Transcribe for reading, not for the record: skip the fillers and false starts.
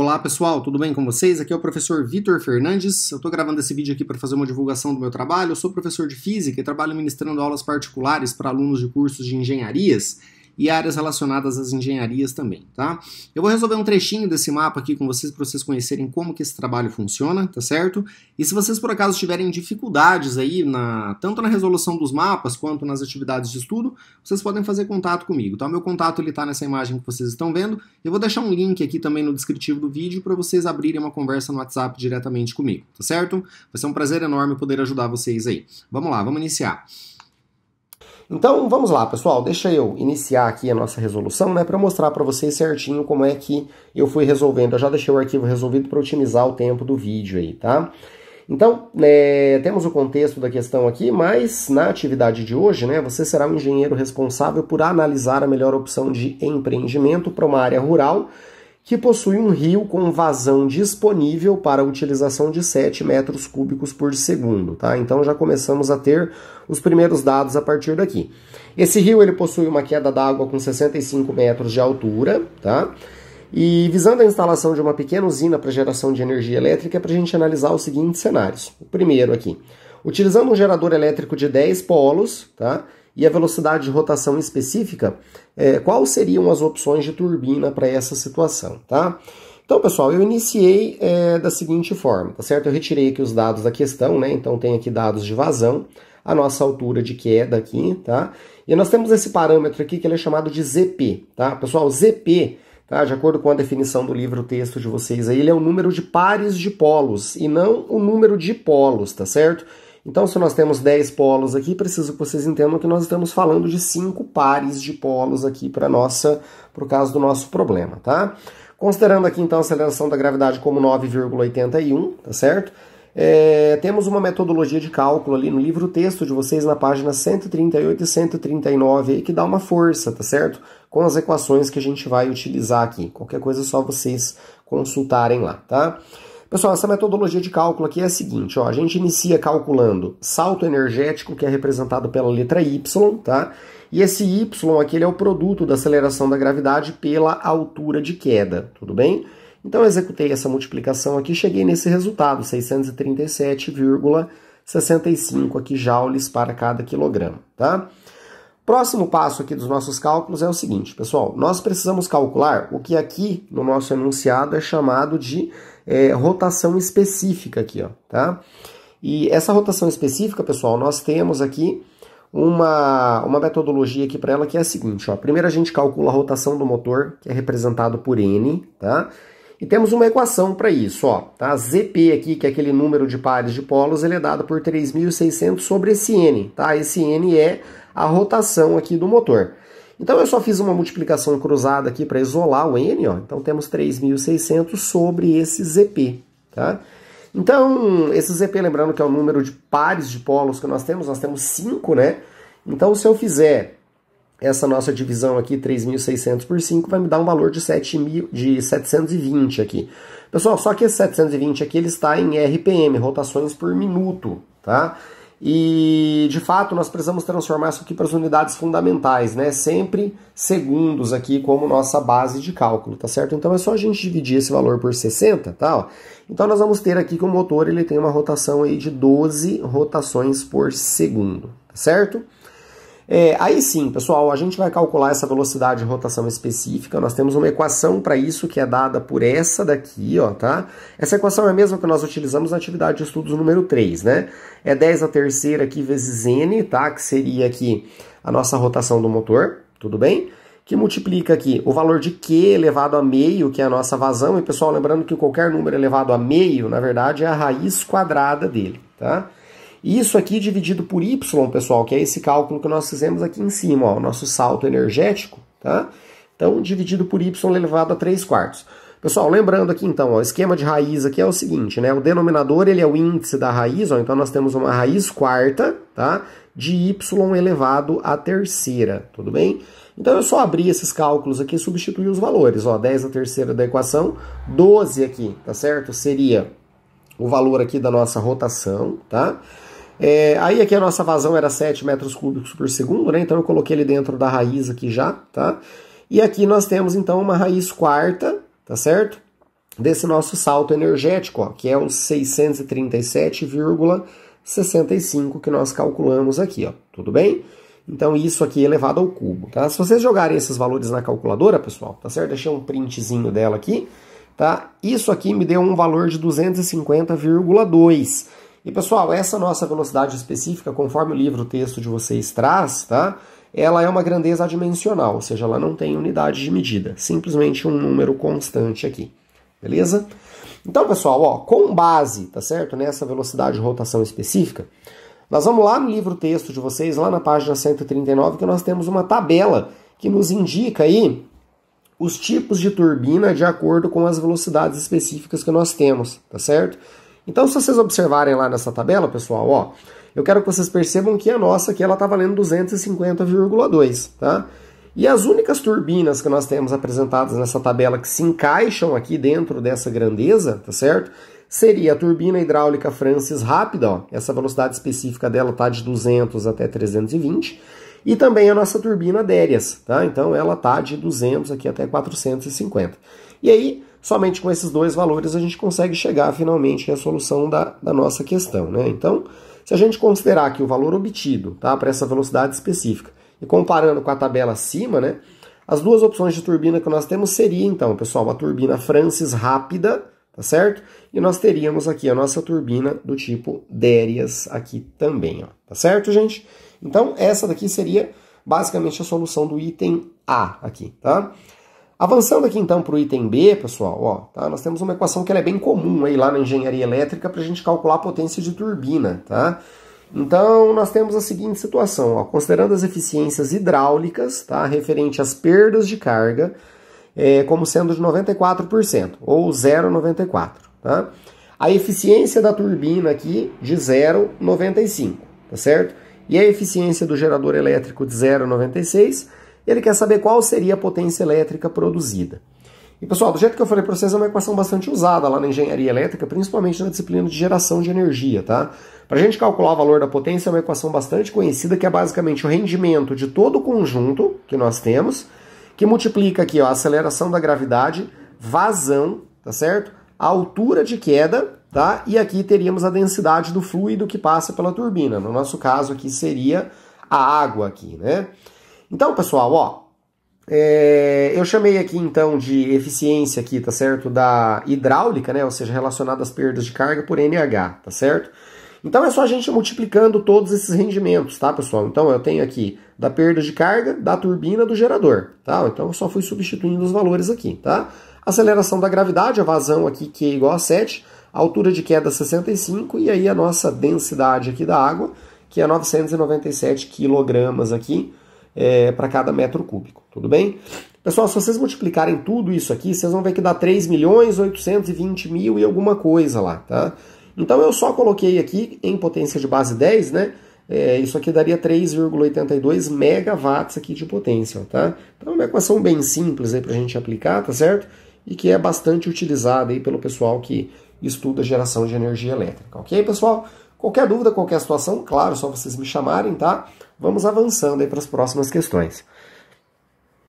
Olá pessoal, tudo bem com vocês? Aqui é o professor Vitor Fernandes. Eu estou gravando esse vídeo aqui para fazer uma divulgação do meu trabalho. Eu sou professor de física e trabalho ministrando aulas particulares para alunos de cursos de engenharias e áreas relacionadas às engenharias também, tá? Eu vou resolver um trechinho desse mapa aqui com vocês para vocês conhecerem como que esse trabalho funciona, tá certo? E se vocês por acaso tiverem dificuldades aí, tanto na resolução dos mapas quanto nas atividades de estudo, vocês podem fazer contato comigo, tá? O meu contato ele tá nessa imagem que vocês estão vendo. Eu vou deixar um link aqui também no descritivo do vídeo para vocês abrirem uma conversa no WhatsApp diretamente comigo, tá certo? Vai ser um prazer enorme poder ajudar vocês aí. Vamos lá, vamos iniciar. Então, vamos lá, pessoal, deixa eu iniciar aqui a nossa resolução, né, para mostrar para vocês certinho como é que eu fui resolvendo. Eu já deixei o arquivo resolvido para otimizar o tempo do vídeo aí, tá? Então, temos o contexto da questão aqui, mas na atividade de hoje, né, você será o engenheiro responsável por analisar a melhor opção de empreendimento para uma área rural que possui um rio com vazão disponível para a utilização de 7 metros cúbicos por segundo, tá? Então já começamos a ter os primeiros dados a partir daqui. Esse rio ele possui uma queda d'água com 65 metros de altura, tá? E visando a instalação de uma pequena usina para geração de energia elétrica, é para a gente analisar os seguintes cenários. O primeiro aqui, utilizando um gerador elétrico de 10 polos, tá? E a velocidade de rotação específica, quais seriam as opções de turbina para essa situação, tá? Então, pessoal, eu iniciei da seguinte forma, tá certo? Eu retirei aqui os dados da questão, né? Então tem aqui dados de vazão, a nossa altura de queda aqui, tá? E nós temos esse parâmetro aqui que ele é chamado de ZP, tá? Pessoal, ZP, tá? De acordo com a definição do livro-texto de vocês aí, ele é o número de pares de polos e não o número de polos, tá certo? Então, se nós temos 10 polos aqui, preciso que vocês entendam que nós estamos falando de 5 pares de polos aqui para o caso do nosso problema, tá? Considerando aqui, então, a aceleração da gravidade como 9,81, tá certo? Temos uma metodologia de cálculo ali no livro-texto de vocês, na página 138 e 139, aí, que dá uma força, tá certo? Com as equações que a gente vai utilizar aqui. Qualquer coisa é só vocês consultarem lá, tá? Pessoal, essa metodologia de cálculo aqui é a seguinte, ó, a gente inicia calculando salto energético, que é representado pela letra Y, tá? E esse Y aqui ele é o produto da aceleração da gravidade pela altura de queda, tudo bem? Então eu executei essa multiplicação aqui, cheguei nesse resultado, 637,65 aqui joules para cada quilograma, tá? Próximo passo aqui dos nossos cálculos é o seguinte, pessoal, nós precisamos calcular o que aqui no nosso enunciado é chamado de rotação específica aqui, ó, tá? E essa rotação específica, pessoal, nós temos aqui uma metodologia aqui para ela que é a seguinte, ó. Primeiro a gente calcula a rotação do motor, que é representado por N, tá? E temos uma equação para isso, ó, tá? ZP aqui, que é aquele número de pares de polos, ele é dado por 3.600 sobre esse N, tá? Esse N é a rotação aqui do motor. Então eu só fiz uma multiplicação cruzada aqui para isolar o N, ó. Então temos 3.600 sobre esse ZP, tá? Então, esse ZP, lembrando que é o número de pares de polos que nós temos 5, né? Então se eu fizer essa nossa divisão aqui, 3.600 por 5, vai me dar um valor de 720 aqui. Pessoal, só que esse 720 aqui ele está em RPM, rotações por minuto, tá? E, de fato, nós precisamos transformar isso aqui para as unidades fundamentais, né? Sempre segundos aqui como nossa base de cálculo, tá certo? Então é só a gente dividir esse valor por 60, tá? Ó. Então nós vamos ter aqui que o motor ele tem uma rotação aí de 12 rotações por segundo, tá certo? Aí sim, pessoal, a gente vai calcular essa velocidade de rotação específica. Nós temos uma equação para isso que é dada por essa daqui, ó, tá? Essa equação é a mesma que nós utilizamos na atividade de estudos número 3, né? É 10 a terceira aqui vezes N, tá? Que seria aqui a nossa rotação do motor, tudo bem? Que multiplica aqui o valor de Q elevado a meio, que é a nossa vazão. E, pessoal, lembrando que qualquer número elevado a meio, na verdade, é a raiz quadrada dele, tá? Isso aqui dividido por Y, pessoal, que é esse cálculo que nós fizemos aqui em cima, ó, o nosso salto energético, tá? Então, dividido por Y elevado a 3/4. Pessoal, lembrando aqui, então, ó, o esquema de raiz aqui é o seguinte, né? O denominador, ele é o índice da raiz, ó, então nós temos uma raiz quarta, tá? De Y elevado à terceira, tudo bem? Então, eu só abri esses cálculos aqui e substituí os valores, ó, 10 a terceira da equação, 12 aqui, tá certo? Seria o valor aqui da nossa rotação, tá? Aí aqui a nossa vazão era 7 metros cúbicos por segundo, né? Então eu coloquei ele dentro da raiz aqui já, tá? E aqui nós temos então uma raiz quarta, tá certo? desse nosso salto energético, ó, que é os 637,65 que nós calculamos aqui, ó, tudo bem? Então isso aqui é elevado ao cubo, tá? Se vocês jogarem esses valores na calculadora, pessoal, tá certo? Deixei um printzinho dela aqui, tá? Isso aqui me deu um valor de 250,2. E pessoal, essa nossa velocidade específica, conforme o livro texto de vocês traz, tá? Ela é uma grandeza adimensional, ou seja, ela não tem unidade de medida, simplesmente um número constante aqui, beleza? Então, pessoal, ó, com base, tá certo, nessa velocidade de rotação específica, nós vamos lá no livro texto de vocês, lá na página 139, que nós temos uma tabela que nos indica aí os tipos de turbina de acordo com as velocidades específicas que nós temos, tá certo? Então, se vocês observarem lá nessa tabela, pessoal, ó, eu quero que vocês percebam que a nossa aqui ela está valendo 250,2, tá? E as únicas turbinas que nós temos apresentadas nessa tabela que se encaixam aqui dentro dessa grandeza, tá certo? Seria a turbina hidráulica Francis rápida, ó, essa velocidade específica dela está de 200 até 320, e também a nossa turbina Dérias, tá? Então ela está de 200 aqui até 450. E aí, somente com esses dois valores a gente consegue chegar finalmente à solução da nossa questão, né? Então, se a gente considerar que o valor obtido, tá, para essa velocidade específica, e comparando com a tabela acima, né, as duas opções de turbina que nós temos seria, então, pessoal, a turbina Francis rápida, tá certo? E nós teríamos aqui a nossa turbina do tipo Dérias aqui também, ó, tá certo, gente? Então, essa daqui seria basicamente a solução do item A aqui, tá? Avançando aqui então para o item B, pessoal, ó, tá? Nós temos uma equação que ela é bem comum aí lá na engenharia elétrica para a gente calcular a potência de turbina, tá? Então nós temos a seguinte situação, ó, considerando as eficiências hidráulicas, tá, referente às perdas de carga, como sendo de 94%, ou 0,94, tá? A eficiência da turbina aqui de 0,95, tá certo? E a eficiência do gerador elétrico de 0,96, ele quer saber qual seria a potência elétrica produzida. E pessoal, do jeito que eu falei para vocês, é uma equação bastante usada lá na engenharia elétrica, principalmente na disciplina de geração de energia, tá? Para a gente calcular o valor da potência, é uma equação bastante conhecida, que é basicamente o rendimento de todo o conjunto que nós temos, que multiplica aqui, ó, a aceleração da gravidade, vazão, tá certo? A altura de queda, tá? E aqui teríamos a densidade do fluido que passa pela turbina. No nosso caso aqui seria a água aqui, né? Então, pessoal, ó, eu chamei aqui então de eficiência aqui, tá certo? Da hidráulica, né? Ou seja, relacionada às perdas de carga por NH, tá certo? Então é só a gente multiplicando todos esses rendimentos, tá, pessoal? Então eu tenho aqui da perda de carga, da turbina, do gerador, tá? Então eu só fui substituindo os valores aqui, tá? Aceleração da gravidade, a vazão aqui que é igual a 7, a altura de queda 65 e aí a nossa densidade aqui da água, que é 997 quilogramas aqui, para cada metro cúbico, tudo bem? Pessoal, se vocês multiplicarem tudo isso aqui, vocês vão ver que dá 3.820.000 e alguma coisa lá, tá? Então eu só coloquei aqui em potência de base 10, né? Isso aqui daria 3,82 megawatts aqui de potência, tá? Então é uma equação bem simples aí pra gente aplicar, tá certo? E que é bastante utilizada aí pelo pessoal que estuda geração de energia elétrica, ok, pessoal? Qualquer dúvida, qualquer situação, claro, só vocês me chamarem, tá? Vamos avançando aí para as próximas questões.